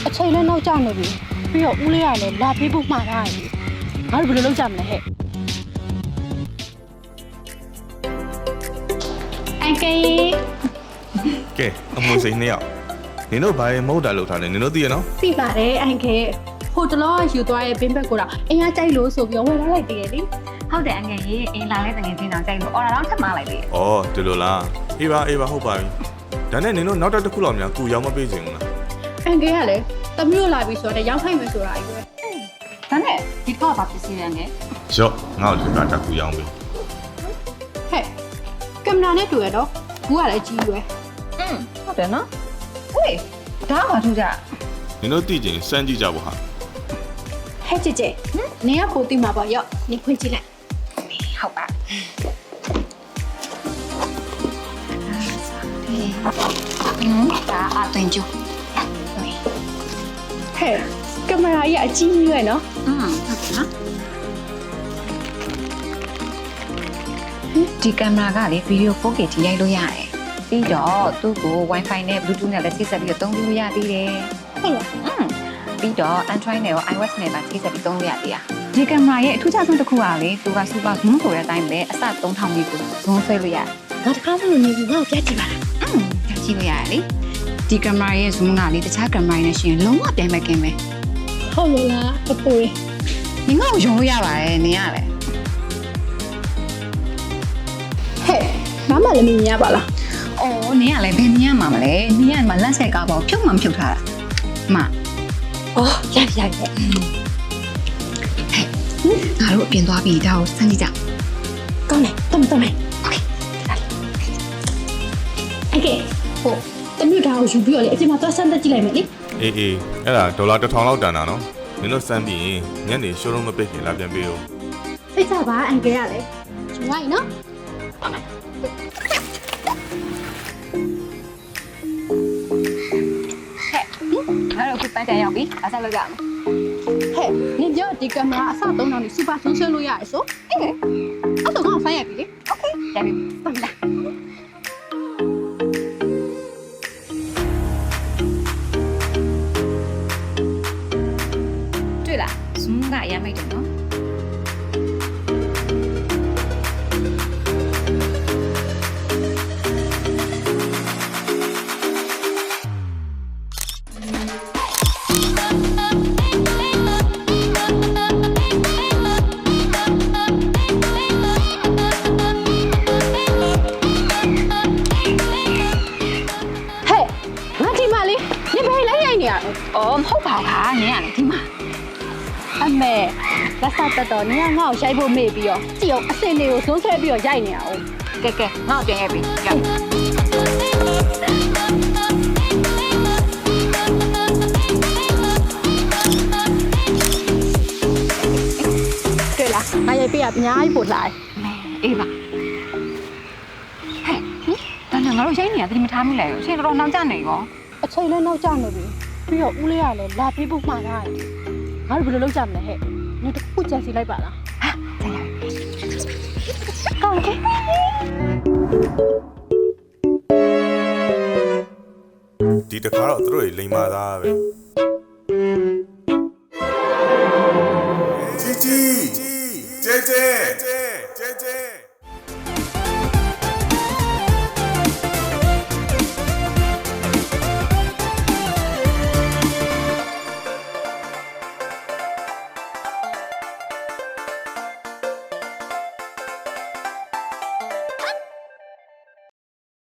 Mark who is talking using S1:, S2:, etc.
S1: အချိန်လည်းနောက်ကျနေပြီပြီးတော့ဦးလေးကလည်းလာပေးဖို့မှားထားတယ်ငါတို့ဘယ်လိုလုပ်ကြမလဲဟဲ့အန်ကေ
S2: ကဲအမွေစိန်နှစ်ယောက်နင်တို့ဘာရင်မဟုတ်တာလုပ်ထားလဲနင်တို့သိရနော်
S1: သိပါတယ်အန်ကေဟိုတလောယူသွားရဲ့ပင်းဘက်ကိုတော့အင်အားကြိုက်လို့ဆိုပြီးဝယ်ထားလိုက်တည်တယ်လေ
S3: ဟုတ်တယ်အငယ်ကြီးအင်းလာတဲ့တငယ်ချင်းတောင်ကြိုက်လို့အော်ဒါတော့ထပ်မလိုက်သေး
S2: ဩဒီလိုလားအေးပါဟုတ်ပါပြီဒါနဲ့နင်တို့နောက်တစ်ခုလောက်များကူရောက်မပေးချင်ဘူးလား
S1: အန်ကေကလည်းတမျိုးလာပြီဆိုတော့ရောက်ခိုင်းမယ်ဆိုတာကြီးပဲ
S3: ဒါနဲ့ဒီတော့ဘာဖြစ်စီရလဲ
S2: ရော့ငါ့ကိုဒီကတစ်ခုရောက်ပြီ
S1: ဟဲ့ကင်မရာနဲ့တွေ့ရတော့ဘူးကလည်းကြီးရွယ်
S3: ဟုတ်တယ်နော်ဟေးဒါမှထူကြ
S2: နင်တို့သိချင်စမ်းကြည့်ကြပါဟာ
S1: ဟဲ့ကြည်နင်ကပိုသိမှာပေါ့ရော့နင်ခွင့်ကြည့်လိုက်
S3: ဟုတ်ပါဒါအသွင်ကျူ
S1: ဟဲ့ကင်မရာကြီးအကြီးကြီးပဲနော်
S3: ဟုတ်တယ်နော်ဒီကင်မရာကလေဗီဒီယို 4K ထိရိုက်လို့ရတယ်ပြီးတော့သူ့ကို Wi-Fi နဲ့ Bluetooth နဲ့လည်းချိတ်ဆက်ပြီးတော့သုံးလို့ရသေးတယ်
S1: ဟုတ်လား
S3: ပြီးတော့ Android နဲ့ရော iOS နဲ့ပါချိတ်ဆက်ပြီးသုံးလို့ရသေးတာဒီကင်မရာရဲ့အထူးခြားဆုံးတစ်ခုကလေသူက Super Zoom ဆိုတဲ့အတိုင်းပဲအစ3000မိကို zoom ဆွဲလို့ရတယ်
S1: ငါတခါမှမနေဘူးငါ့ကိုပြကြည့်ပါလား
S3: ကြည့်လို့ရတယ်လေဒီကင်မရာရဲ့ zoom ကလေတခြားကင်မရာနဲ့ရှင်လုံးဝပြန်မကင်းပဲ
S1: ဟုတ်လို့လားအပိုး
S3: နင်ငါ့ကိုယုံလို့ရပါတယ်နင်ကလည်း
S1: ဟဲ့ဘာမှလည်းမမြင်ရပါလား
S3: အော်နင်ကလည်းဘယ်မြင်ရမှာမလဲနင်ကမှလက်ဆက်ကားပေါ့ဖြုတ်မှမဖြုတ်ထားတာမ
S1: အော်ရ
S3: င
S1: ရ
S3: ါတို့အပြင်သွားပြီးဒါကိုစမ်းကြည့်ကြ
S1: ကောင်းတယ်တမโอเคโอเคဟိုတမျိုးဒါကိုယူပြီးတော့လေအချိန်မှာသွားစမ်းတက်ကြည့်လိုက်မယ်လေ
S2: အေးအဲ့ဒါဒေါ်လာ1000လောက်တန်တာနော်နင်တို့စမ်းပြီးရင်ညနေရှိုးလုံးမပိတ်ခင်လာပြန်ပေးဦး
S1: စိတ်ချပါအန်ကယ်ရလေယူလိုက်နော်
S3: ငါတို့ခုပန်းတန်ရောက်ပြီအဆက်လုပ်ကြအောင်
S1: ဟဲ့နင်ပြောဒီကင်မရာအစ3000နဲ့စူပါဆွန်းဆွဲလို့ရတယ်ဆိုအေးအဲ့တော့ငါဆိုင်ရပြီလေ
S3: ရပြီ
S1: ဟုတ်လား
S3: တွေ့လား zoom ကအရမ်းမိတ်တယ်နော်
S1: ငါဒီမှာလေနင်ဘယ်လိုက်ရိုက်နေရလဲ
S3: အော်မဟုတ်ပါဘူးခါနင်ကလည်းဒီမှာ
S1: အမေလက်ဆက်တက်တော့နင်ကငါ့ကိုရိုက်ဖို့မေ့ပြီးတော့ကြည့်အောင်အစင်လေးကိုဆွန်းဆွဲပြီးတော့ရိုက်နေရအောင်
S3: ကဲငါ့ကိုပြန်ရိုက်ပြီရောက်
S1: တွေ့လားငါရိုက်ပေးရအများကြီးပို့လာတယ်
S3: အေးပါဟဲ့ဒါနဲ့ငါတို့ရိုက်နေတာသတိမထားမိလိုက်ဘူးအချိန်တော်တော်နှောင့်ကြနေရော
S1: အချိန်လည်းနောက်ကျနေပြီပြီးတော့ဦးလေးကလည်းလာပေးဖို့မှားထားတယ်ငါတို့ဘယ်လိုလုပ်ကြမလဲဟဲ့နင်တခုကြံစီလိုက်ပါလား
S3: ကောင်းတယ်
S2: ဒီတစ်ခါတော့သူတို့တွေလိမ်မာသားပဲ